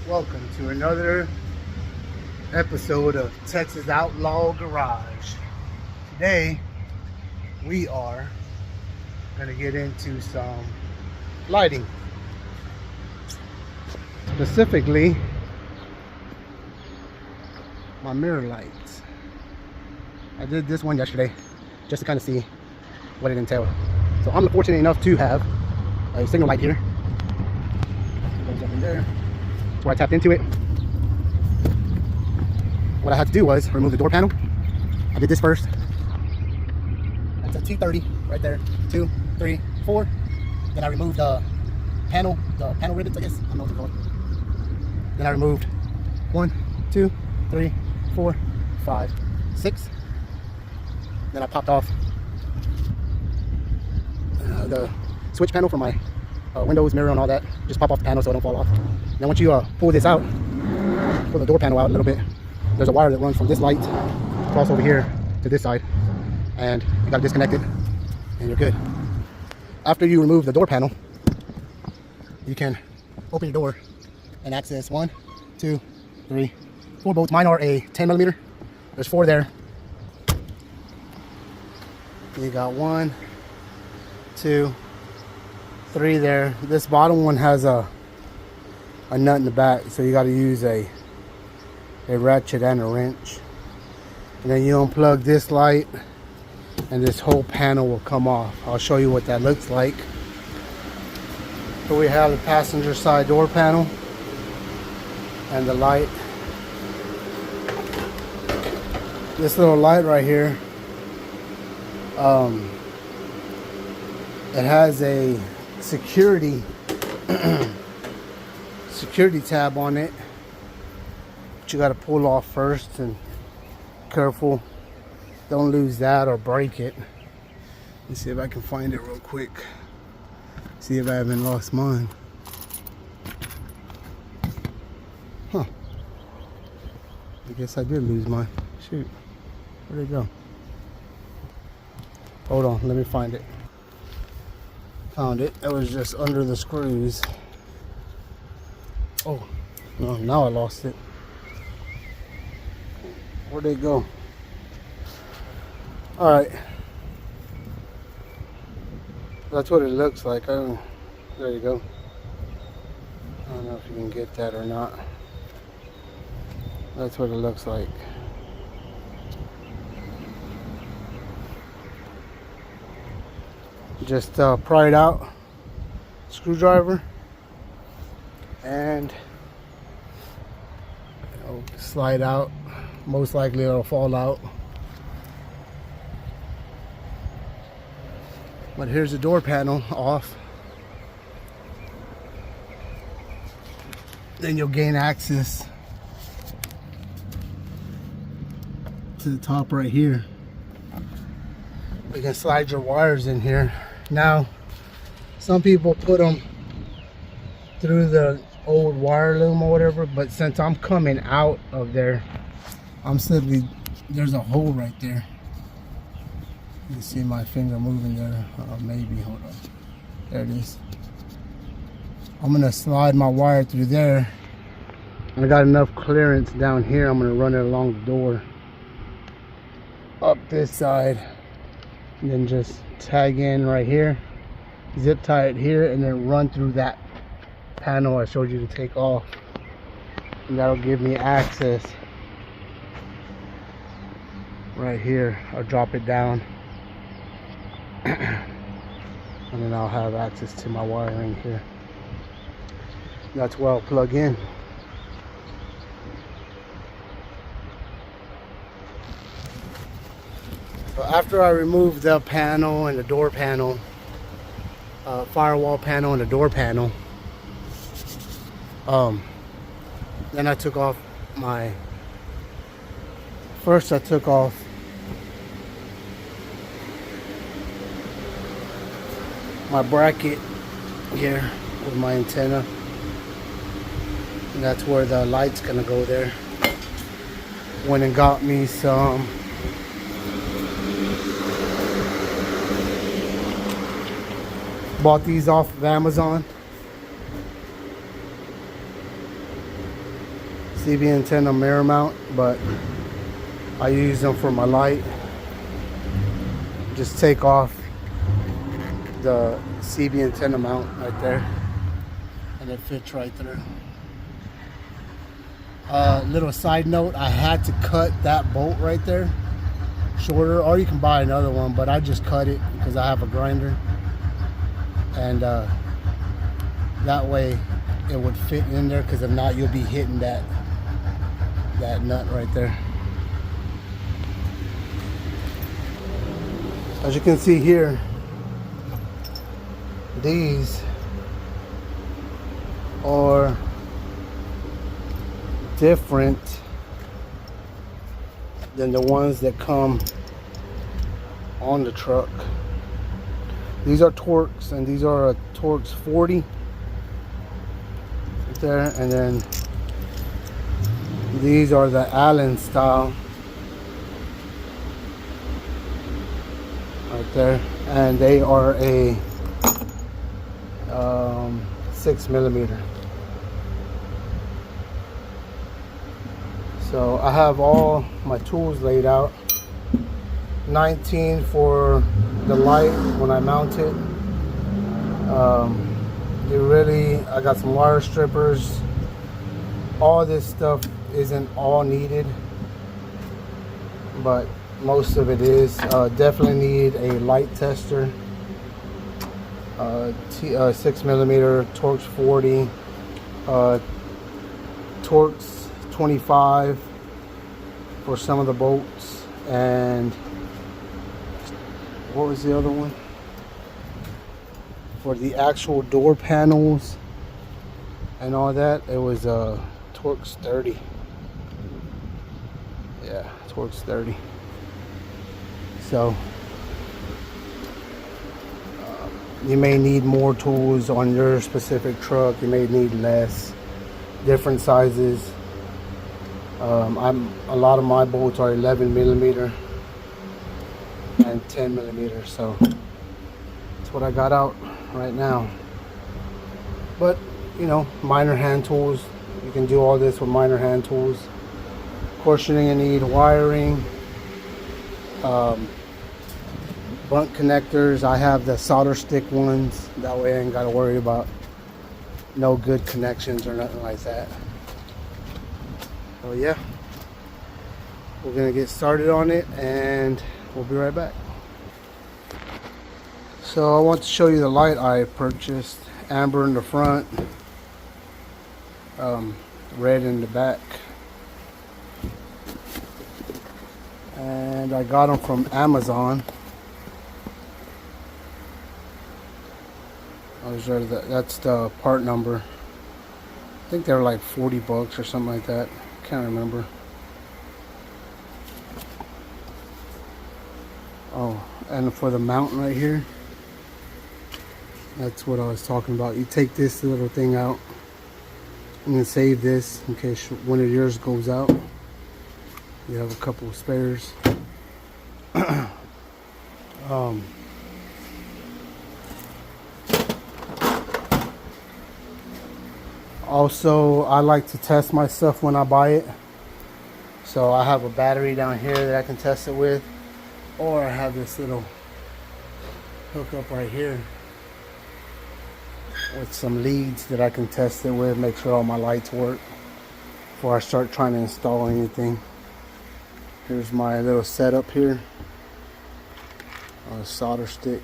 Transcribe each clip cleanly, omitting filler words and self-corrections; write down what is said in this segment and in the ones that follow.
Welcome to another episode of Texas Outlaw Garage. Today we are going to get into some lighting. Specifically, my mirror lights. I did this one yesterday just to kind of see what it entailed. So I'm fortunate enough to have a signal light here. It goes up in there. That's where I tapped into it. What I had to do was remove the door panel. I did this first. That's a 230 right there. 2, 3, 4. Then I removed the panel ribbons, I guess. I don't know what to call it. Then I removed 1, 2, 3, 4, 5, 6. Then I popped off the switch panel for my windows, mirror, and all that. Just pop off the panel so it don't fall off. Then once you pull this out, pull the door panel out a little bit, there's a wire that runs from this light across over here to this side, and you gotta disconnect it, and you're good. After you remove the door panel, you can open your door and access 1, 2, 3, 4 bolts. Mine are a 10mm. There's 4 there. You got 1, 2, 3 there. This bottom one has a nut in the back, so you got to use a ratchet and a wrench. And then you unplug this light and this whole panel will come off. I'll show you what that looks like. So we have the passenger side door panel and the light. This little light right here, it has a security tab on it, but you got to pull off first, and careful, don't lose that or break it. Let me see if I can find it real quick, see if I haven't lost mine. I guess I did lose mine. Shoot, where'd it go? Hold on, let me find it. Found it. It was just under the screws. Oh, no, now I lost it. Where'd it go? Alright. That's what it looks like. There you go. I don't know if you can get that or not. That's what it looks like. Just pry it out, screwdriver, and it'll slide out. Most likely it'll fall out. But here's the door panel off. Then you'll gain access to the top right here. You can slide your wires in here. Now, some people put them through the old wire loom or whatever, but since I'm coming out of there, I'm simply, there's a hole right there. You can see my finger moving there. Maybe, hold on. There it is. I'm gonna slide my wire through there. I got enough clearance down here. I'm gonna run it along the door, up this side, and then just tag in right here, zip tie it here, and then run through that panel I showed you to take off, and that'll give me access right here. I'll drop it down and then I'll have access to my wiring here. That's where I'll plug in. So after I remove the panel and the door panel, firewall panel and the door panel, then I took off I took off my bracket here with my antenna, and that's where the light's gonna go there. Went and got me some bought these off of Amazon. CB antenna mirror mount, but I use them for my light. Just take off the CB antenna mount right there, and it fits right through. Little side note, I had to cut that bolt right there shorter, or you can buy another one, but I just cut it because I have a grinder, and that way it would fit in there, because if not, you'll be hitting that nut right there. As you can see here, these are different than the ones that come on the truck. These are Torx, and these are a Torx 40 right there, and then these are the Allen style right there, and they are a 6mm. So I have all my tools laid out. 19 for the light when I mount it. I got some wire strippers. All this stuff isn't all needed, but most of it is. Definitely need a light tester. 6mm Torx 40, Torx 25 for some of the bolts, and what was the other one? For the actual door panels and all that, it was a Torx 30. Yeah, Torx 30. So you may need more tools on your specific truck. You may need less, different sizes. A lot of my bolts are 11mm and 10mm, so that's what I got out right now. But you know, minor hand tools, you can do all this with minor hand tools. Of course, you're gonna need wiring, bunt connectors. I have the solder stick ones, that way I ain't gotta worry about no good connections or nothing like that. So yeah, we're gonna get started on it and we'll be right back. So I want to show you the light I purchased. Amber in the front, red in the back, and I got them from Amazon. That's the part number. I think they're like 40 bucks or something like that. Can't remember. Oh, and for the mount right here, that's what I was talking about. You take this little thing out and then save this in case one of yours goes out. You have a couple of spares. Also, I like to test my stuff when I buy it. So I have a battery down here that I can test it with, or I have this little hookup right here with some leads that I can test it with, make sure all my lights work before I start trying to install anything. Here's my little setup here. A solder stick.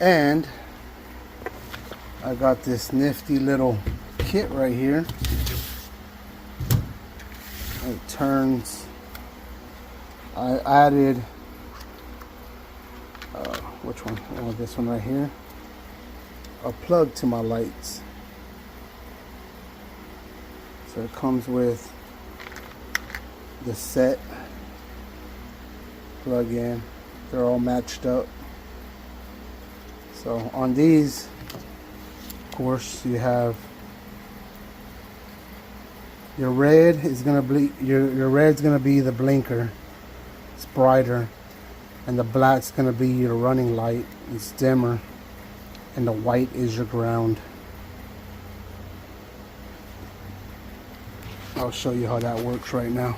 And I got this nifty little kit right here. It turns. I added which one? Oh, this one right here. A plug to my lights. So it comes with the set plug in. They're all matched up. So on these, of course, you have your red is gonna be your red's gonna be the blinker. It's brighter. And the black's gonna be your running light. It's dimmer. And the white is your ground. I'll show you how that works right now.